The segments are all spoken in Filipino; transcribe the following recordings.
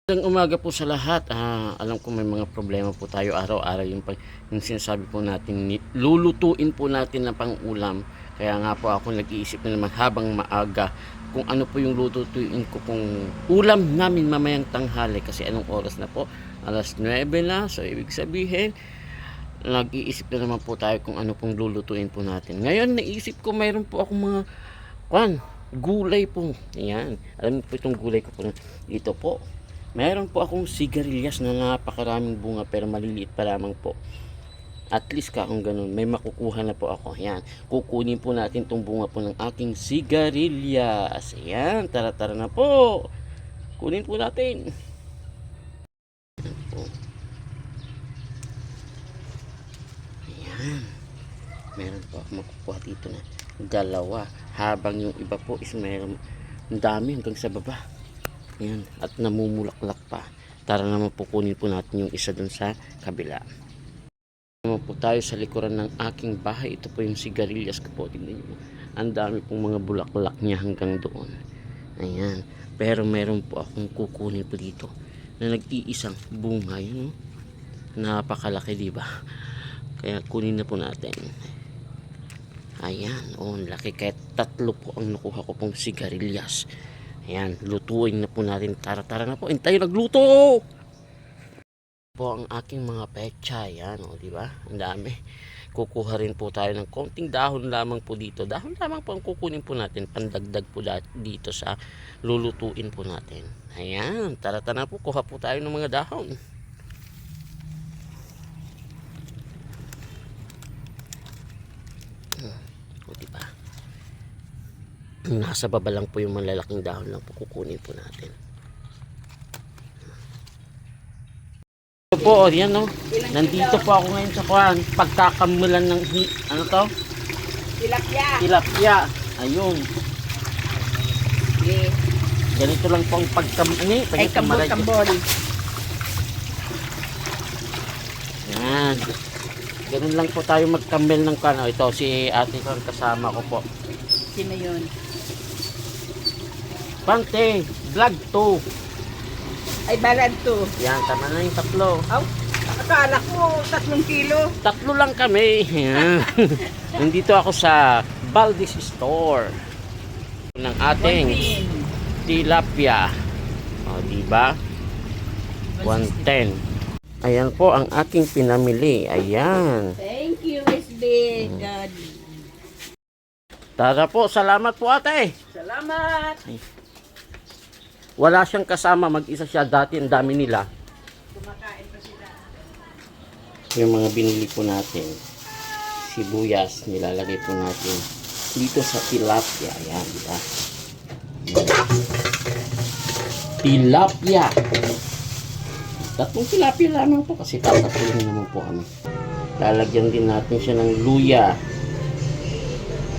Magandang umaga po sa lahat. Alam ko may mga problema po tayo araw-araw yung sinasabi po natin, lulutuin po natin na pang-ulam. Kaya nga po ako nag-iisip na naman habang maaga kung ano po yung lututuin ko kung ulam namin mamayang tanghali. Kasi anong oras na po? Alas 9 na. So ibig sabihin, nag-iisip na naman po tayo kung ano pong lulutuin po natin. Ngayon naisip ko mayroon po akong mga gulay po. Ayan. Alam mo po itong gulay ko po dito po. Meron po akong sigarilyas na napakaraming bunga pero maliliit pa lamang po. At least kung ganun, may makukuha na po ako. Yan. Kukunin po natin itong bunga po ng aking sigarilyas. Ayan. Tara-tara na po. Kunin po natin. Ayan. Meron po ako makukuha dito na dalawa. Habang yung iba po is meron dami hanggang sa baba. Ayan, at namumulaklak pa. Tara naman po kunin po natin yung isa dun sa kabila. Naman po tayo sa likuran ng aking bahay. Ito po yung sigarilyas ko po. Tingnan nyo. Ang dami pong mga bulaklak niya hanggang doon. Ayan. Pero meron po akong kukunin po dito na nag-iisang bunga. Yun, no? Napakalaki, diba? Kaya kunin na po natin. Ayan. Oh, laki. Kaya tatlo po ang nakuha ko pong sigarilyas. Ayan, lutuin na po natin. Tara-tara na po. Hintay, nagluto! Po ang aking mga pecha. Ayan, o, diba? Ang dami. Kukuha rin po tayo ng konting dahon lamang po dito. Dahon lamang po ang kukunin po natin. Pandagdag po dito sa lulutuin po natin. Ayan, tara-tara na po. Kuha po tayo ng mga dahon. O, diba? Nasa baba lang po yung malalaking dahon lang po kukunin po natin. Ito po, yan no. Nandito po ako ngayon sa pagkakamulan ng ano to? Tilapia. Tilapia. Ayun. Okay. Ganito lang po ang Kambol. Yan. Ganun lang po tayo magkambel ng kano. Ito si ate ko kasama ko po. Sino yun? Pante, vlog 2. Ay, balad to. Yan, tama na yung tatlo. Aw, akala ko 3 kilo. Tatlo lang kami. Yan. Nandito ako sa Valdez Store ng ating tilapia. O, diba? 110. Ayan po ang aking pinamili. Ayan. Thank you, SB. God. Tara po, salamat po ate. Salamat. Wala siyang kasama, mag-isa siya. Dati ang dami nila. Kumakain pa sila. Yung mga binili po natin, sibuyas, nilalagay po natin dito sa tilapia. Ayan, diba? Tilapia. Tatlong tilapia lamang po kasi tatatulong naman po kami. Lalagyan din natin siya ng luya.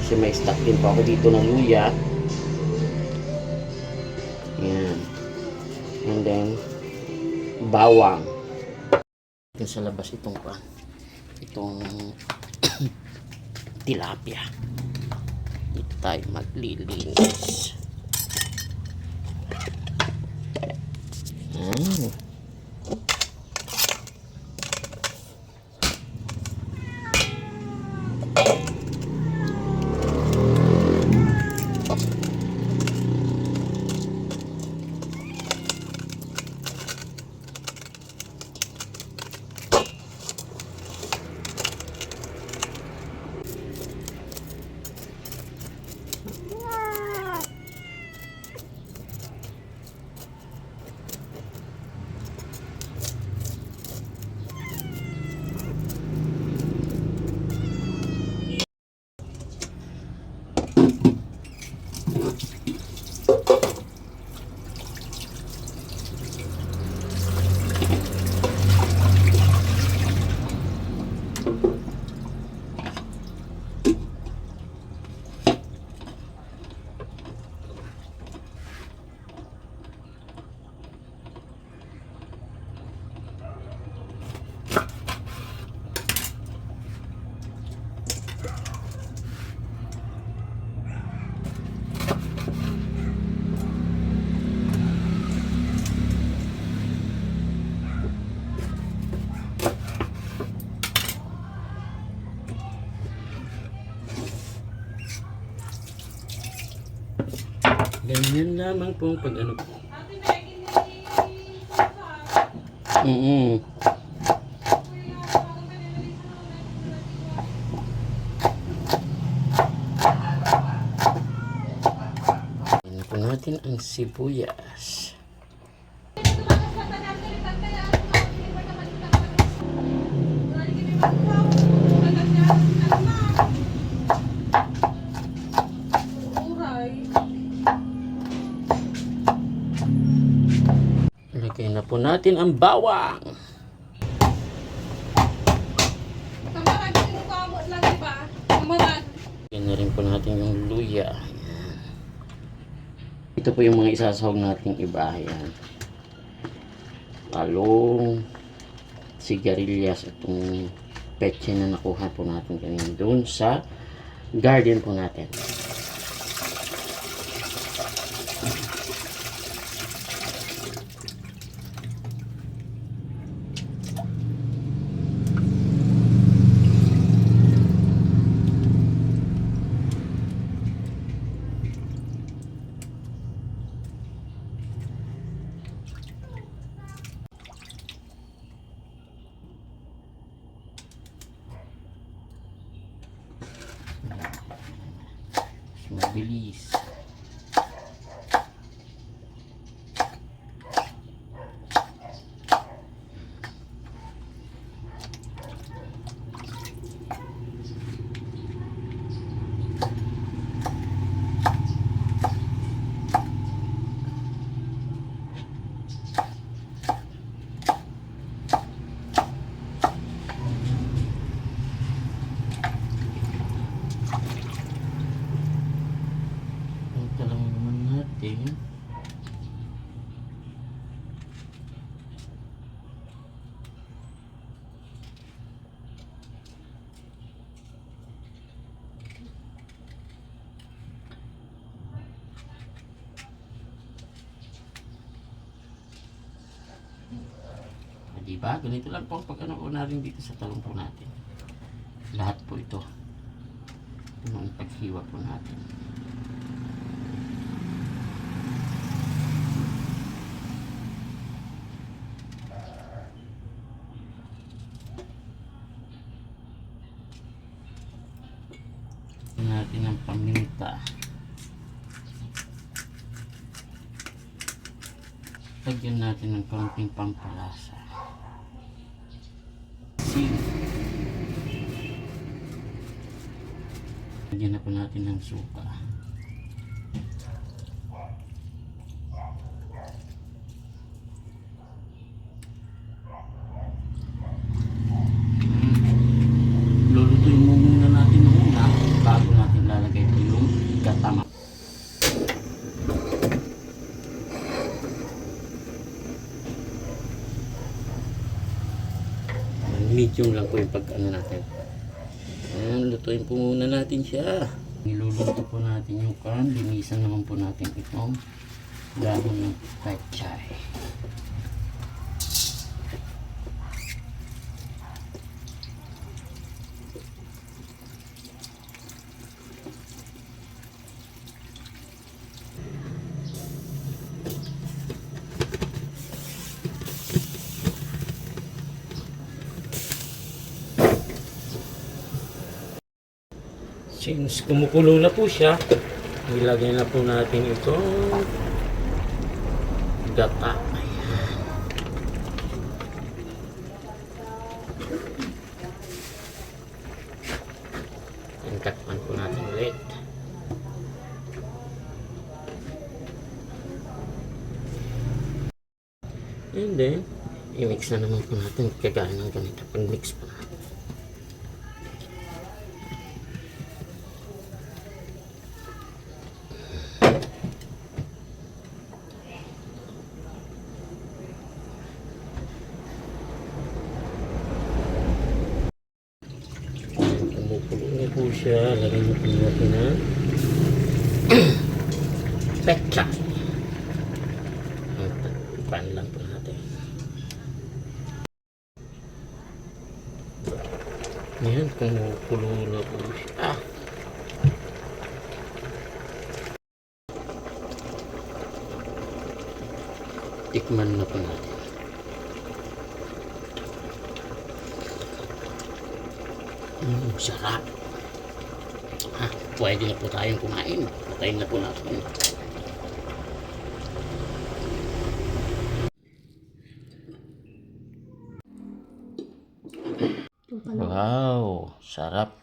Kasi may stock din po ako dito ng luya. Ayan. And then, bawang. Ito sa labas itong tilapia. Dito tayo maglilinis. Ayan. lamang po pag ano. Mm. Ano po natin ang sibuyas. Lagay na po natin ang bawang. Lagyan na rin po natin yung luya. Ayan. Ito po yung mga isasahog nating iba. Ayan. Talong, sigarilyas, itong peche na nakuha po natin kanina doon sa garden po natin. Mabilis. Ito lang naman natin. Diba? Ganito lang po ang pag-ano rin dito sa talong po natin. Lahat po ito. Ito ang paghiwa po natin. Natin ang paminta. Lagyan natin ng konting pampalasa. Lagyan na po natin ng suka. Lulutuin mo muna natin ng una bago natin lalagay po yung gatama. Medium lang po yung pag-ano natin. Ayan, lutuin po muna natin siya. Niluluto po natin yung kan. Linisan naman po natin itong dahon ng pechay. Since kumukulo na po siya, ilagay na po natin itong gata. Ayan. Takpan po natin ulit. And then, i-mix na naman po natin kagaya ng ganito. Pag-mix po natin. Kumukulo na po siya. Lagyan na po natin na pechay. Pan lang po natin. Ayan, kumukulo na po siya. Tikman na po natin. Sarap. Pwede na po tayong kumain. Patayin na po natin. Wow, sarap.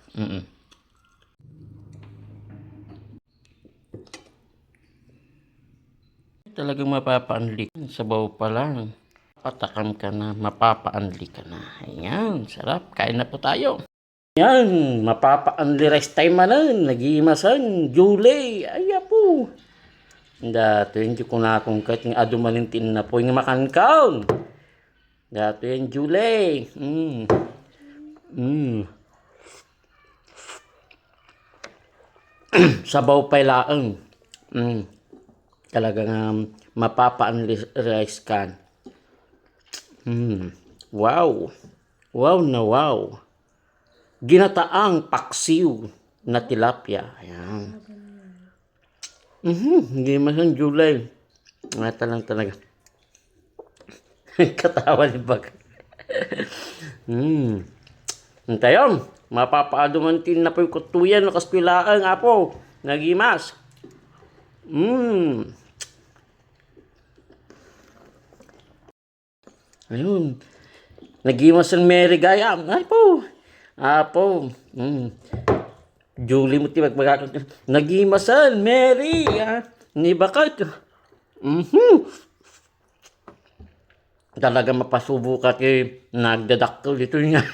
Talagang mapapaanli. Sabaw pa lang. Patakam ka na, mapapaanli ka na. Ayan, sarap. Kain na po tayo. Yan, mapapaanli rest time manan. Nag-iimasan, Julie. Ay, po. Dato yun, ko na akong kahit nga adumalintin na po yung makankaon. Dato yun, Julie. Sabaw pa ilaan. Talagang mapapa-unrealize ka. Wow. Wow na wow. Ginataang paksiw na tilapia. Ayan. Hindi man July. Ngata lang talaga. Katawa ni Bag. Tayo, mapapaadumantin na po yung kutuyan na kaspilaan nga po. Nagimas. Ayun. Nagimas ang Mary Gayam. Ay po. Apo. Julie mo tibag magkakot. Nagimasan, Mary. Ni bakat. Talaga mapasubo ka kay nagdadakkel dito niya.